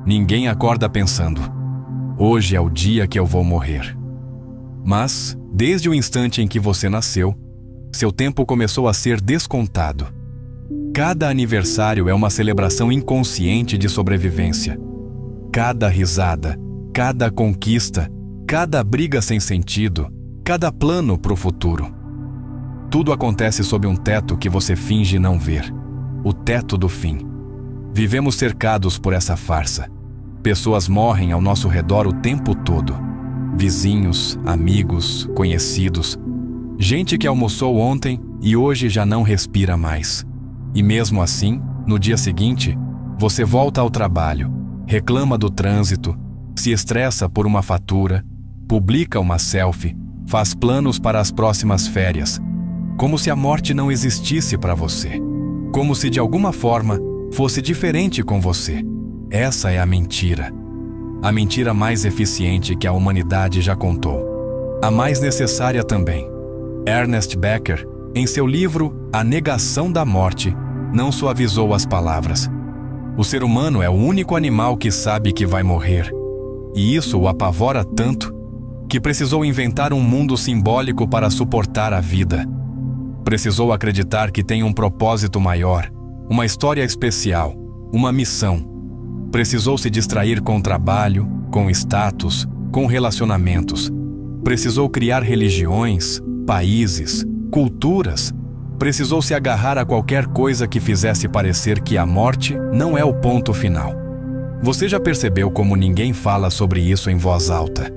Ninguém acorda pensando: hoje é o dia que eu vou morrer. Mas, desde o instante em que você nasceu, seu tempo começou a ser descontado. Cada aniversário é uma celebração inconsciente de sobrevivência. Cada risada, cada conquista, cada briga sem sentido, cada plano para o futuro. Tudo acontece sob um teto que você finge não ver. O teto do fim. Vivemos cercados por essa farsa. Pessoas morrem ao nosso redor o tempo todo. Vizinhos, amigos, conhecidos. Gente que almoçou ontem e hoje já não respira mais. E mesmo assim, no dia seguinte, você volta ao trabalho, reclama do trânsito, se estressa por uma fatura, publica uma selfie, faz planos para as próximas férias, como se a morte não existisse para você. Como se de alguma forma fosse diferente com você. Essa é a mentira. A mentira mais eficiente que a humanidade já contou. A mais necessária também. Ernest Becker, em seu livro A Negação da Morte, não suavizou as palavras. O ser humano é o único animal que sabe que vai morrer. E isso o apavora tanto que precisou inventar um mundo simbólico para suportar a vida. Precisou acreditar que tem um propósito maior, uma história especial, uma missão. Precisou se distrair com trabalho, com status, com relacionamentos. Precisou criar religiões, países, culturas. Precisou se agarrar a qualquer coisa que fizesse parecer que a morte não é o ponto final. Você já percebeu como ninguém fala sobre isso em voz alta?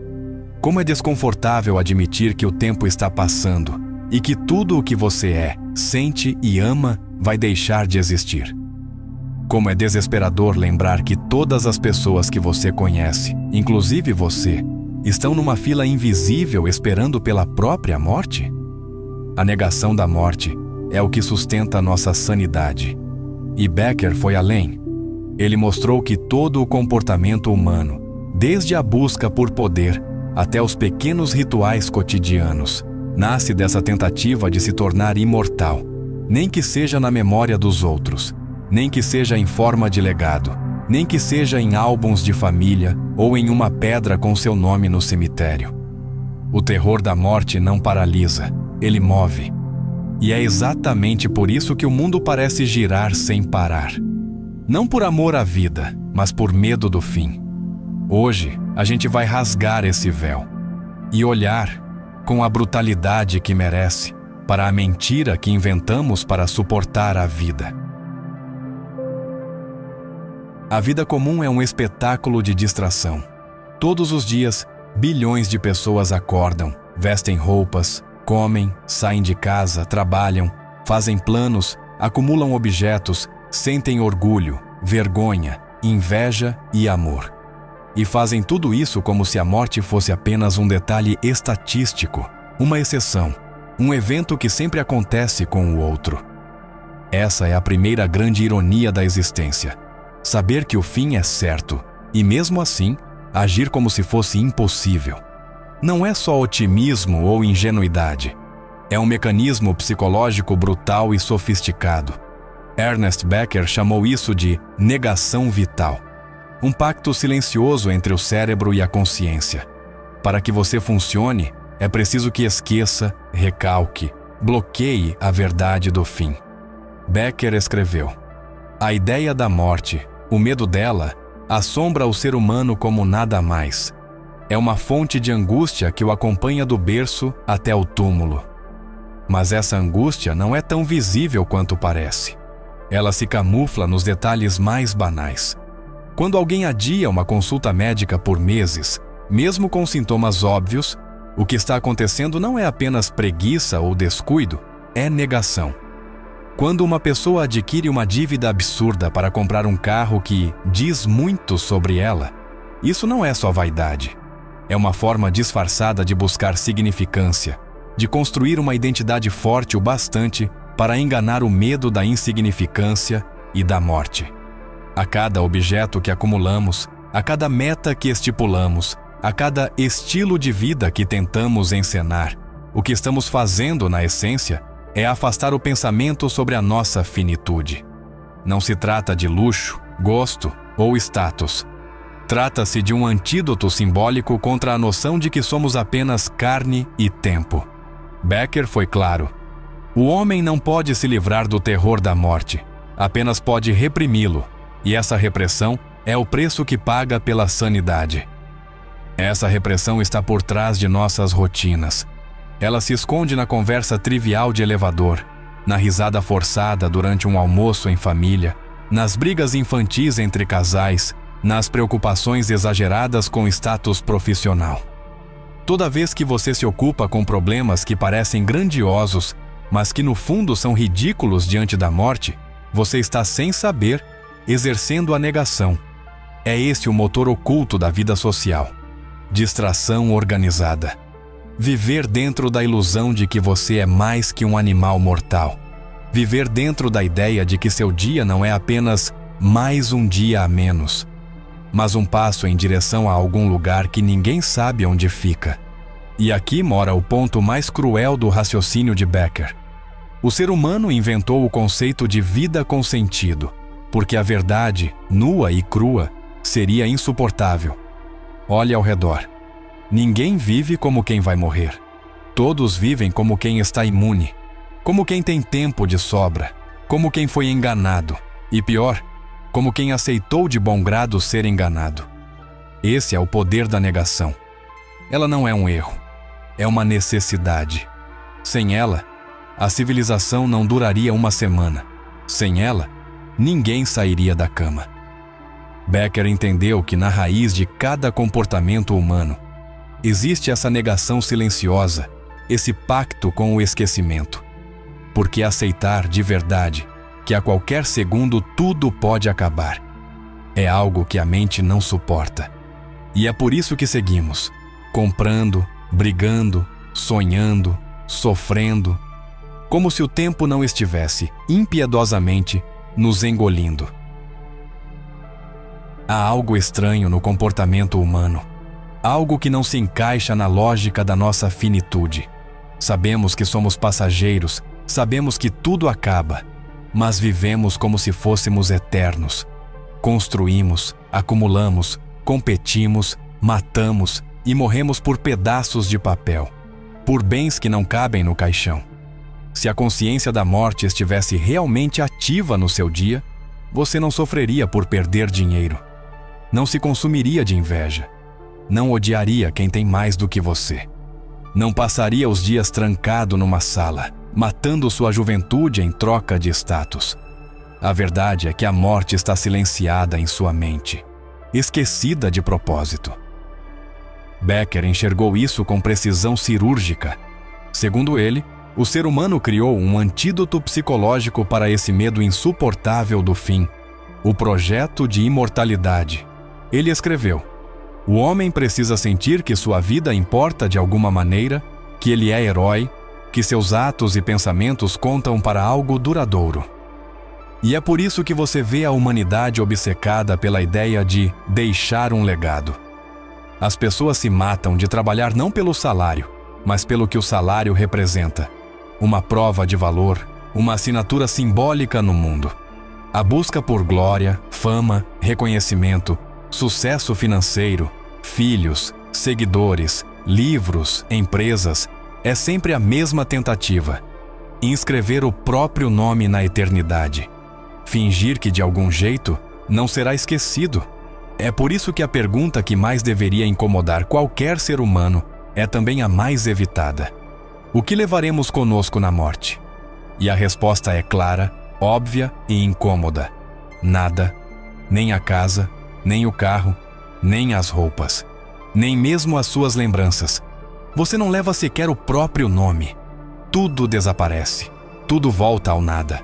Como é desconfortável admitir que o tempo está passando e que tudo o que você é, sente e ama vai deixar de existir. Como é desesperador lembrar que todas as pessoas que você conhece, inclusive você, estão numa fila invisível esperando pela própria morte? A negação da morte é o que sustenta a nossa sanidade. E Becker foi além. Ele mostrou que todo o comportamento humano, desde a busca por poder até os pequenos rituais cotidianos, nasce dessa tentativa de se tornar imortal, nem que seja na memória dos outros, nem que seja em forma de legado, nem que seja em álbuns de família ou em uma pedra com seu nome no cemitério. O terror da morte não paralisa, ele move. E é exatamente por isso que o mundo parece girar sem parar. Não por amor à vida, mas por medo do fim. Hoje, a gente vai rasgar esse véu e olhar com a brutalidade que merece para a mentira que inventamos para suportar a vida. A vida comum é um espetáculo de distração. Todos os dias, bilhões de pessoas acordam, vestem roupas, comem, saem de casa, trabalham, fazem planos, acumulam objetos, sentem orgulho, vergonha, inveja e amor. E fazem tudo isso como se a morte fosse apenas um detalhe estatístico, uma exceção, um evento que sempre acontece com o outro. Essa é a primeira grande ironia da existência. Saber que o fim é certo e, mesmo assim, agir como se fosse impossível. Não é só otimismo ou ingenuidade. É um mecanismo psicológico brutal e sofisticado. Ernest Becker chamou isso de negação vital. Um pacto silencioso entre o cérebro e a consciência. Para que você funcione, é preciso que esqueça, recalque, bloqueie a verdade do fim. Becker escreveu: a ideia da morte, o medo dela, assombra o ser humano como nada mais. É uma fonte de angústia que o acompanha do berço até o túmulo. Mas essa angústia não é tão visível quanto parece. Ela se camufla nos detalhes mais banais. Quando alguém adia uma consulta médica por meses, mesmo com sintomas óbvios, o que está acontecendo não é apenas preguiça ou descuido, é negação. Quando uma pessoa adquire uma dívida absurda para comprar um carro que diz muito sobre ela, isso não é só vaidade. É uma forma disfarçada de buscar significância, de construir uma identidade forte o bastante para enganar o medo da insignificância e da morte. A cada objeto que acumulamos, a cada meta que estipulamos, a cada estilo de vida que tentamos encenar, o que estamos fazendo, na essência, é afastar o pensamento sobre a nossa finitude. Não se trata de luxo, gosto ou status. Trata-se de um antídoto simbólico contra a noção de que somos apenas carne e tempo. Becker foi claro. O homem não pode se livrar do terror da morte, apenas pode reprimi-lo, e essa repressão é o preço que paga pela sanidade. Essa repressão está por trás de nossas rotinas. Ela se esconde na conversa trivial de elevador, na risada forçada durante um almoço em família, nas brigas infantis entre casais, nas preocupações exageradas com status profissional. Toda vez que você se ocupa com problemas que parecem grandiosos, mas que no fundo são ridículos diante da morte, você está, sem saber, exercendo a negação. É esse o motor oculto da vida social. Distração organizada. Viver dentro da ilusão de que você é mais que um animal mortal. Viver dentro da ideia de que seu dia não é apenas mais um dia a menos, mas um passo em direção a algum lugar que ninguém sabe onde fica. E aqui mora o ponto mais cruel do raciocínio de Becker. O ser humano inventou o conceito de vida com sentido, porque a verdade, nua e crua, seria insuportável. Olhe ao redor. Ninguém vive como quem vai morrer. Todos vivem como quem está imune, como quem tem tempo de sobra, como quem foi enganado, e pior, como quem aceitou de bom grado ser enganado. Esse é o poder da negação. Ela não é um erro, é uma necessidade. Sem ela, a civilização não duraria uma semana. Sem ela, ninguém sairia da cama. Becker entendeu que na raiz de cada comportamento humano existe essa negação silenciosa, esse pacto com o esquecimento. Porque aceitar de verdade que a qualquer segundo tudo pode acabar é algo que a mente não suporta. E é por isso que seguimos, comprando, brigando, sonhando, sofrendo, como se o tempo não estivesse, impiedosamente, nos engolindo. Há algo estranho no comportamento humano, algo que não se encaixa na lógica da nossa finitude. Sabemos que somos passageiros, sabemos que tudo acaba, mas vivemos como se fôssemos eternos. Construímos, acumulamos, competimos, matamos e morremos por pedaços de papel, por bens que não cabem no caixão. Se a consciência da morte estivesse realmente ativa no seu dia, você não sofreria por perder dinheiro. Não se consumiria de inveja. Não odiaria quem tem mais do que você. Não passaria os dias trancado numa sala, matando sua juventude em troca de status. A verdade é que a morte está silenciada em sua mente, esquecida de propósito. Becker enxergou isso com precisão cirúrgica. Segundo ele, o ser humano criou um antídoto psicológico para esse medo insuportável do fim, o projeto de imortalidade. Ele escreveu: o homem precisa sentir que sua vida importa de alguma maneira, que ele é herói, que seus atos e pensamentos contam para algo duradouro. E é por isso que você vê a humanidade obcecada pela ideia de deixar um legado. As pessoas se matam de trabalhar não pelo salário, mas pelo que o salário representa. Uma prova de valor, uma assinatura simbólica no mundo. A busca por glória, fama, reconhecimento, sucesso financeiro, filhos, seguidores, livros, empresas, é sempre a mesma tentativa: inscrever o próprio nome na eternidade. Fingir que de algum jeito não será esquecido. É por isso que a pergunta que mais deveria incomodar qualquer ser humano é também a mais evitada: o que levaremos conosco na morte? E a resposta é clara, óbvia e incômoda: nada. Nem a casa, nem o carro, nem as roupas, nem mesmo as suas lembranças. Você não leva sequer o próprio nome. Tudo desaparece, tudo volta ao nada.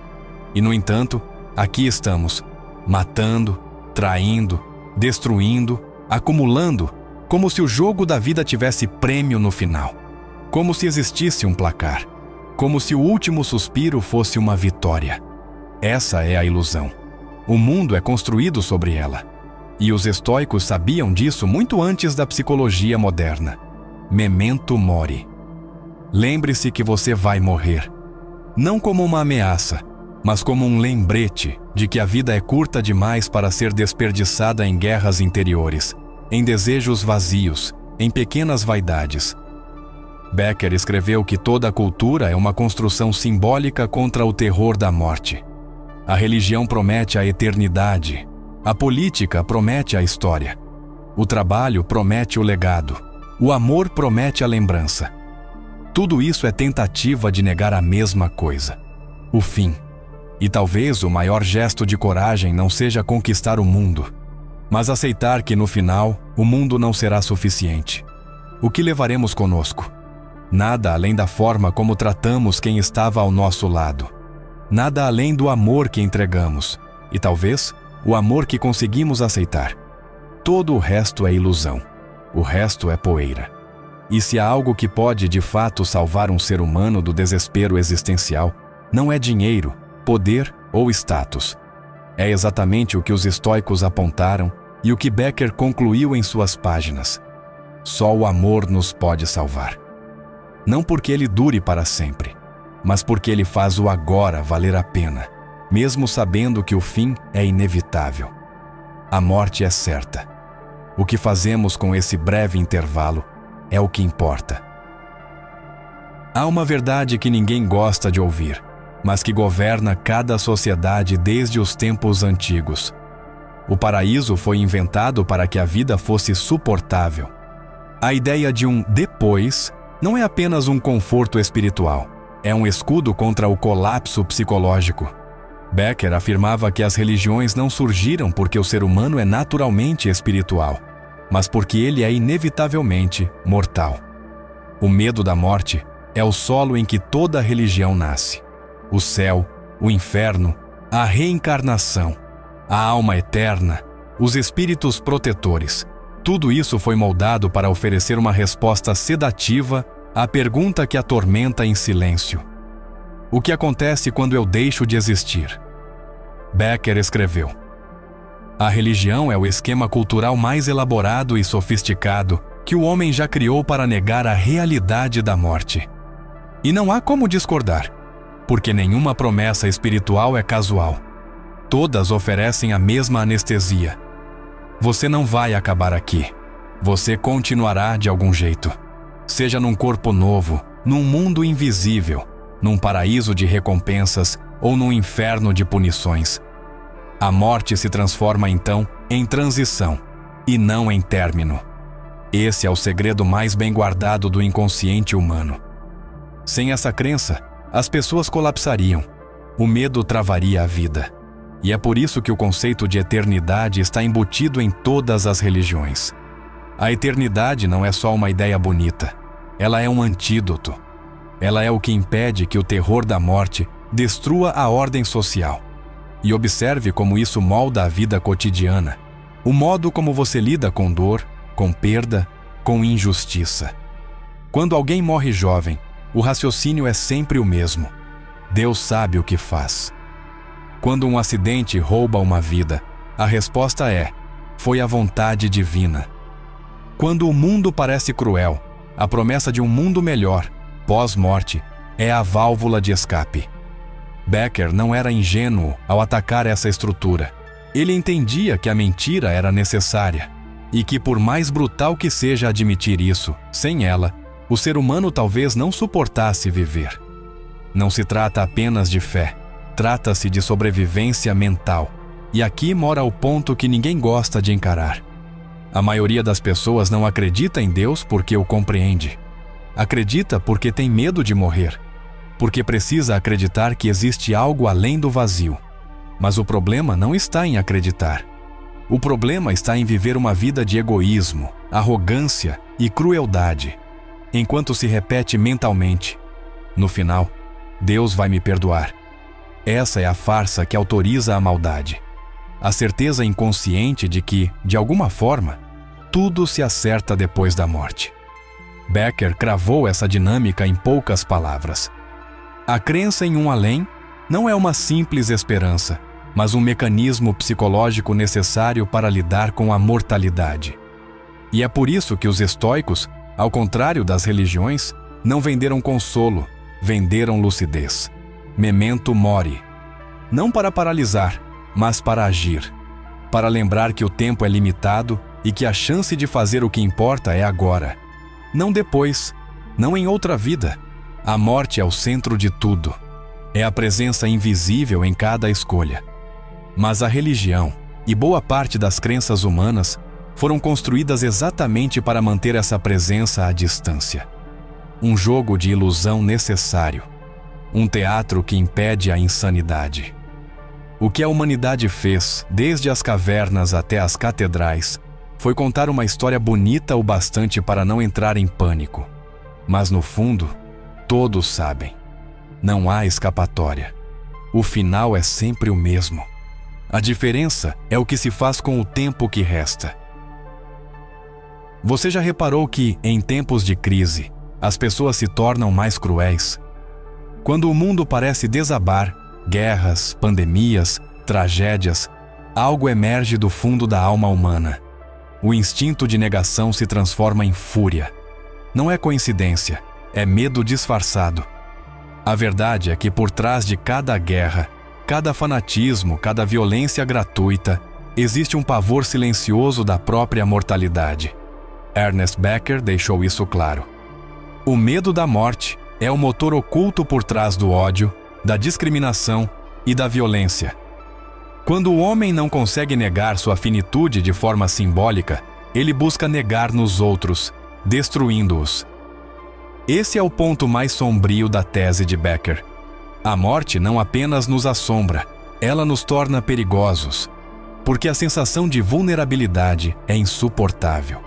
E, no entanto, aqui estamos, matando, traindo, destruindo, acumulando, como se o jogo da vida tivesse prêmio no final. Como se existisse um placar. Como se o último suspiro fosse uma vitória. Essa é a ilusão. O mundo é construído sobre ela. E os estoicos sabiam disso muito antes da psicologia moderna. Memento mori. Lembre-se que você vai morrer. Não como uma ameaça, mas como um lembrete de que a vida é curta demais para ser desperdiçada em guerras interiores, em desejos vazios, em pequenas vaidades. Becker escreveu que toda a cultura é uma construção simbólica contra o terror da morte. A religião promete a eternidade, a política promete a história, o trabalho promete o legado, o amor promete a lembrança. Tudo isso é tentativa de negar a mesma coisa, o fim. E talvez o maior gesto de coragem não seja conquistar o mundo, mas aceitar que no final o mundo não será suficiente. O que levaremos conosco? Nada além da forma como tratamos quem estava ao nosso lado. Nada além do amor que entregamos, e talvez o amor que conseguimos aceitar. Todo o resto é ilusão. O resto é poeira. E se há algo que pode de fato salvar um ser humano do desespero existencial, não é dinheiro, poder ou status. É exatamente o que os estoicos apontaram e o que Becker concluiu em suas páginas. Só o amor nos pode salvar. Não porque ele dure para sempre, mas porque ele faz o agora valer a pena, mesmo sabendo que o fim é inevitável. A morte é certa. O que fazemos com esse breve intervalo é o que importa. Há uma verdade que ninguém gosta de ouvir, mas que governa cada sociedade desde os tempos antigos. O paraíso foi inventado para que a vida fosse suportável. A ideia de um depois não é apenas um conforto espiritual, é um escudo contra o colapso psicológico. Becker afirmava que as religiões não surgiram porque o ser humano é naturalmente espiritual, mas porque ele é inevitavelmente mortal. O medo da morte é o solo em que toda religião nasce. O céu, o inferno, a reencarnação, a alma eterna, os espíritos protetores. Tudo isso foi moldado para oferecer uma resposta sedativa à pergunta que atormenta em silêncio. O que acontece quando eu deixo de existir? Becker escreveu: a religião é o esquema cultural mais elaborado e sofisticado que o homem já criou para negar a realidade da morte. E não há como discordar, porque nenhuma promessa espiritual é casual. Todas oferecem a mesma anestesia. Você não vai acabar aqui. Você continuará de algum jeito. Seja num corpo novo, num mundo invisível, num paraíso de recompensas ou num inferno de punições. A morte se transforma então em transição e não em término. Esse é o segredo mais bem guardado do inconsciente humano. Sem essa crença, as pessoas colapsariam. O medo travaria a vida. E é por isso que o conceito de eternidade está embutido em todas as religiões. A eternidade não é só uma ideia bonita. Ela é um antídoto. Ela é o que impede que o terror da morte destrua a ordem social. E observe como isso molda a vida cotidiana. O modo como você lida com dor, com perda, com injustiça. Quando alguém morre jovem, o raciocínio é sempre o mesmo. Deus sabe o que faz. Quando um acidente rouba uma vida, a resposta é: foi a vontade divina. Quando o mundo parece cruel, a promessa de um mundo melhor, pós-morte, é a válvula de escape. Becker não era ingênuo ao atacar essa estrutura. Ele entendia que a mentira era necessária e que, por mais brutal que seja admitir isso, sem ela, o ser humano talvez não suportasse viver. Não se trata apenas de fé, trata-se de sobrevivência mental. E aqui mora o ponto que ninguém gosta de encarar. A maioria das pessoas não acredita em Deus porque o compreende. Acredita porque tem medo de morrer, porque precisa acreditar que existe algo além do vazio. Mas o problema não está em acreditar. O problema está em viver uma vida de egoísmo, arrogância e crueldade, enquanto se repete mentalmente: no final, Deus vai me perdoar. Essa é a farsa que autoriza a maldade. A certeza inconsciente de que, de alguma forma, tudo se acerta depois da morte. Becker cravou essa dinâmica em poucas palavras. A crença em um além não é uma simples esperança, mas um mecanismo psicológico necessário para lidar com a mortalidade. E é por isso que os estoicos, ao contrário das religiões, não venderam consolo, venderam lucidez. Memento mori. Não para paralisar, mas para agir. Para lembrar que o tempo é limitado e que a chance de fazer o que importa é agora, não depois, não em outra vida. A morte é o centro de tudo. É a presença invisível em cada escolha. Mas a religião e boa parte das crenças humanas foram construídas exatamente para manter essa presença à distância. Um jogo de ilusão necessário. Um teatro que impede a insanidade. O que a humanidade fez, desde as cavernas até as catedrais, foi contar uma história bonita o bastante para não entrar em pânico. Mas no fundo, todos sabem. Não há escapatória. O final é sempre o mesmo. A diferença é o que se faz com o tempo que resta. Você já reparou que, em tempos de crise, as pessoas se tornam mais cruéis? Quando o mundo parece desabar, guerras, pandemias, tragédias, algo emerge do fundo da alma humana. O instinto de negação se transforma em fúria. Não é coincidência, é medo disfarçado. A verdade é que por trás de cada guerra, cada fanatismo, cada violência gratuita, existe um pavor silencioso da própria mortalidade. Ernest Becker deixou isso claro. O medo da morte é o motor oculto por trás do ódio, da discriminação e da violência. Quando o homem não consegue negar sua finitude de forma simbólica, ele busca negar nos outros, destruindo-os. Esse é o ponto mais sombrio da tese de Becker. A morte não apenas nos assombra, ela nos torna perigosos, porque a sensação de vulnerabilidade é insuportável.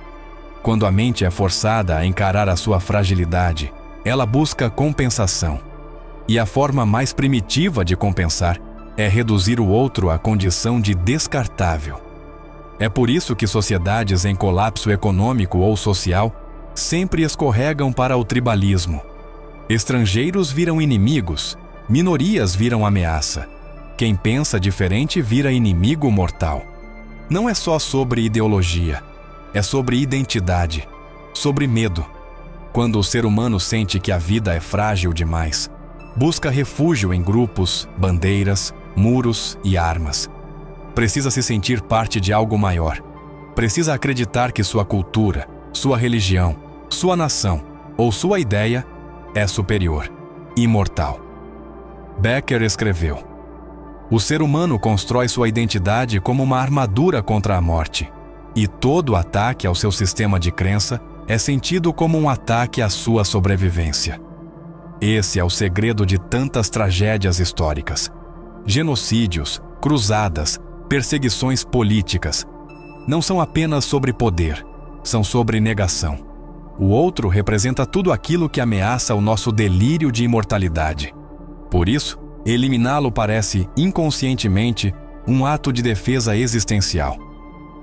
Quando a mente é forçada a encarar a sua fragilidade, ela busca compensação. E a forma mais primitiva de compensar é reduzir o outro à condição de descartável. É por isso que sociedades em colapso econômico ou social sempre escorregam para o tribalismo. Estrangeiros viram inimigos, minorias viram ameaça. Quem pensa diferente vira inimigo mortal. Não é só sobre ideologia, é sobre identidade, sobre medo. Quando o ser humano sente que a vida é frágil demais, busca refúgio em grupos, bandeiras, muros e armas. Precisa se sentir parte de algo maior. Precisa acreditar que sua cultura, sua religião, sua nação ou sua ideia é superior, imortal. Becker escreveu: o ser humano constrói sua identidade como uma armadura contra a morte, e todo ataque ao seu sistema de crença é sentido como um ataque à sua sobrevivência. Esse é o segredo de tantas tragédias históricas. Genocídios, cruzadas, perseguições políticas. Não são apenas sobre poder, são sobre negação. O outro representa tudo aquilo que ameaça o nosso delírio de imortalidade. Por isso, eliminá-lo parece, inconscientemente, um ato de defesa existencial.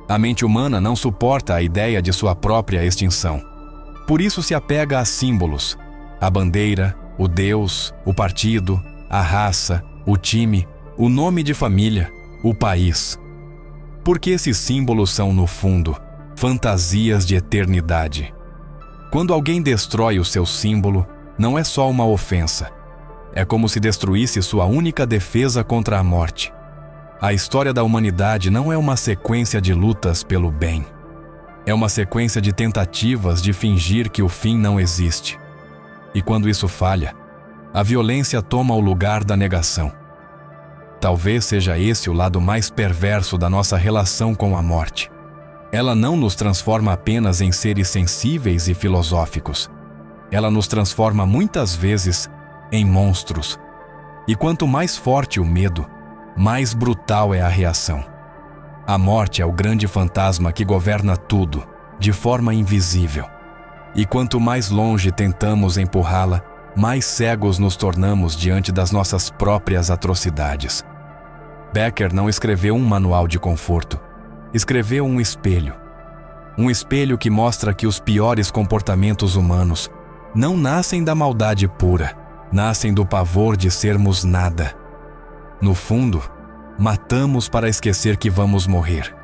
A mente humana não suporta a ideia de sua própria extinção. Por isso se apega a símbolos, a bandeira, o Deus, o partido, a raça, o time, o nome de família, o país. Porque esses símbolos são, no fundo, fantasias de eternidade. Quando alguém destrói o seu símbolo, não é só uma ofensa. É como se destruísse sua única defesa contra a morte. A história da humanidade não é uma sequência de lutas pelo bem. É uma sequência de tentativas de fingir que o fim não existe. E quando isso falha, a violência toma o lugar da negação. Talvez seja esse o lado mais perverso da nossa relação com a morte. Ela não nos transforma apenas em seres sensíveis e filosóficos. Ela nos transforma muitas vezes em monstros. E quanto mais forte o medo, mais brutal é a reação. A morte é o grande fantasma que governa tudo, de forma invisível. E quanto mais longe tentamos empurrá-la, mais cegos nos tornamos diante das nossas próprias atrocidades. Becker não escreveu um manual de conforto. Escreveu um espelho. Um espelho que mostra que os piores comportamentos humanos não nascem da maldade pura, nascem do pavor de sermos nada. No fundo, matamos para esquecer que vamos morrer.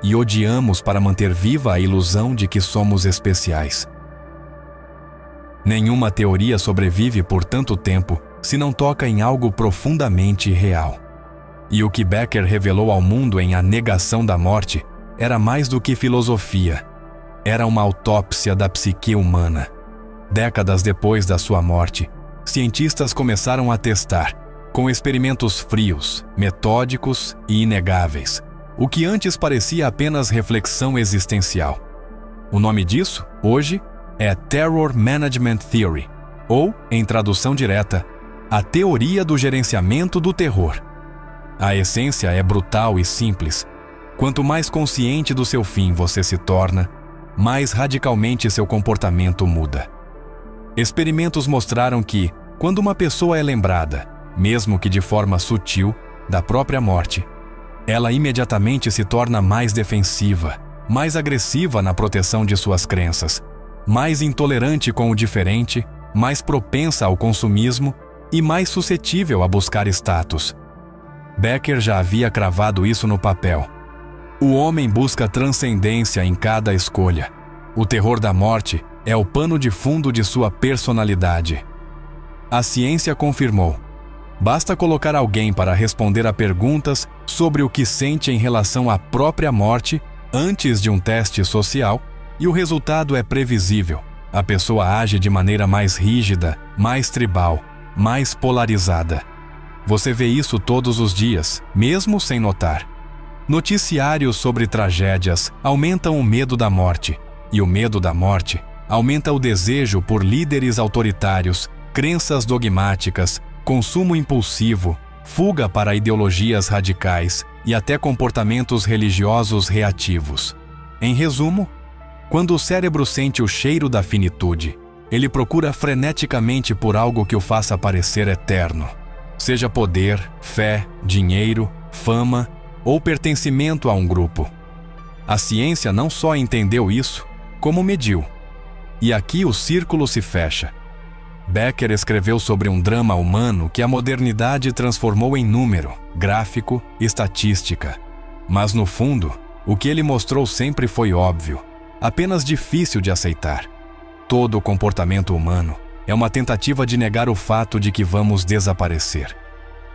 E odiamos para manter viva a ilusão de que somos especiais. Nenhuma teoria sobrevive por tanto tempo se não toca em algo profundamente real. E o que Becker revelou ao mundo em A Negação da Morte era mais do que filosofia. Era uma autópsia da psique humana. Décadas depois da sua morte, cientistas começaram a testar, com experimentos frios, metódicos e inegáveis, o que antes parecia apenas reflexão existencial. O nome disso, hoje, é Terror Management Theory, ou, em tradução direta, a teoria do gerenciamento do terror. A essência é brutal e simples. Quanto mais consciente do seu fim você se torna, mais radicalmente seu comportamento muda. Experimentos mostraram que, quando uma pessoa é lembrada, mesmo que de forma sutil, da própria morte, ela imediatamente se torna mais defensiva, mais agressiva na proteção de suas crenças, mais intolerante com o diferente, mais propensa ao consumismo e mais suscetível a buscar status. Becker já havia cravado isso no papel. O homem busca transcendência em cada escolha. O terror da morte é o pano de fundo de sua personalidade. A ciência confirmou. Basta colocar alguém para responder a perguntas sobre o que sente em relação à própria morte antes de um teste social, e o resultado é previsível. A pessoa age de maneira mais rígida, mais tribal, mais polarizada. Você vê isso todos os dias, mesmo sem notar. Noticiários sobre tragédias aumentam o medo da morte, e o medo da morte aumenta o desejo por líderes autoritários, crenças dogmáticas, consumo impulsivo, fuga para ideologias radicais e até comportamentos religiosos reativos. Em resumo, quando o cérebro sente o cheiro da finitude, ele procura freneticamente por algo que o faça parecer eterno. Seja poder, fé, dinheiro, fama ou pertencimento a um grupo. A ciência não só entendeu isso, como mediu. E aqui o círculo se fecha. Becker escreveu sobre um drama humano que a modernidade transformou em número, gráfico, estatística. Mas no fundo, o que ele mostrou sempre foi óbvio, apenas difícil de aceitar. Todo o comportamento humano é uma tentativa de negar o fato de que vamos desaparecer.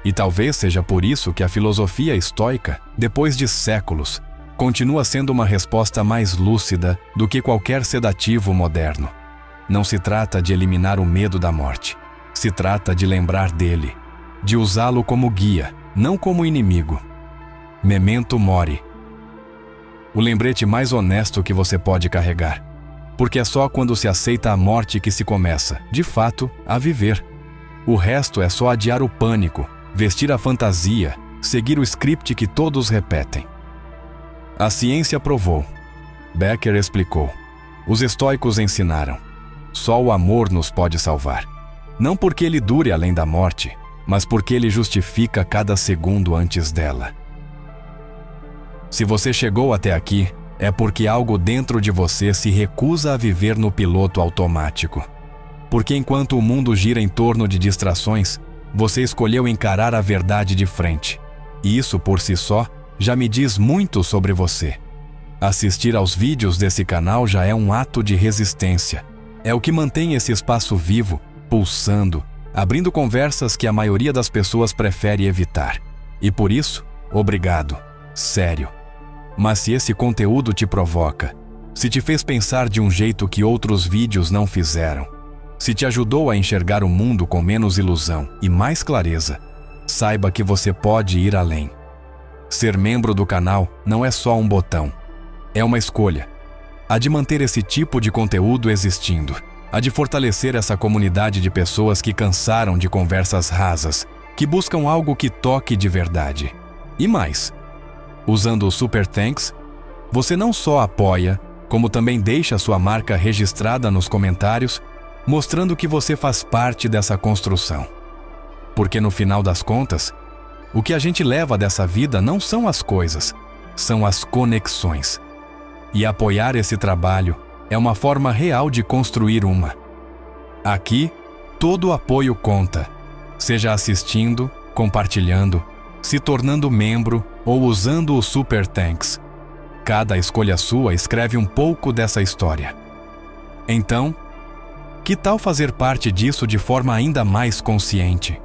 E talvez seja por isso que a filosofia estoica, depois de séculos, continua sendo uma resposta mais lúcida do que qualquer sedativo moderno. Não se trata de eliminar o medo da morte. Se trata de lembrar dele, de usá-lo como guia, não como inimigo. Memento mori. O lembrete mais honesto que você pode carregar. Porque é só quando se aceita a morte que se começa, de fato, a viver. O resto é só adiar o pânico, vestir a fantasia, seguir o script que todos repetem. A ciência provou. Becker explicou. Os estoicos ensinaram. Só o amor nos pode salvar. Não porque ele dure além da morte, mas porque ele justifica cada segundo antes dela. Se você chegou até aqui, é porque algo dentro de você se recusa a viver no piloto automático. Porque enquanto o mundo gira em torno de distrações, você escolheu encarar a verdade de frente. E isso por si só já me diz muito sobre você. Assistir aos vídeos desse canal já é um ato de resistência. É o que mantém esse espaço vivo, pulsando, abrindo conversas que a maioria das pessoas prefere evitar. E por isso, obrigado. Sério. Mas se esse conteúdo te provoca, se te fez pensar de um jeito que outros vídeos não fizeram, se te ajudou a enxergar o mundo com menos ilusão e mais clareza, saiba que você pode ir além. Ser membro do canal não é só um botão. É uma escolha. A de manter esse tipo de conteúdo existindo. A de fortalecer essa comunidade de pessoas que cansaram de conversas rasas, que buscam algo que toque de verdade. E mais, usando o Super Thanks, você não só apoia, como também deixa sua marca registrada nos comentários, mostrando que você faz parte dessa construção. Porque no final das contas, o que a gente leva dessa vida não são as coisas, são as conexões. E apoiar esse trabalho é uma forma real de construir uma. Aqui, todo apoio conta, seja assistindo, compartilhando, se tornando membro ou usando o Super Thanks. Cada escolha sua escreve um pouco dessa história. Então, que tal fazer parte disso de forma ainda mais consciente?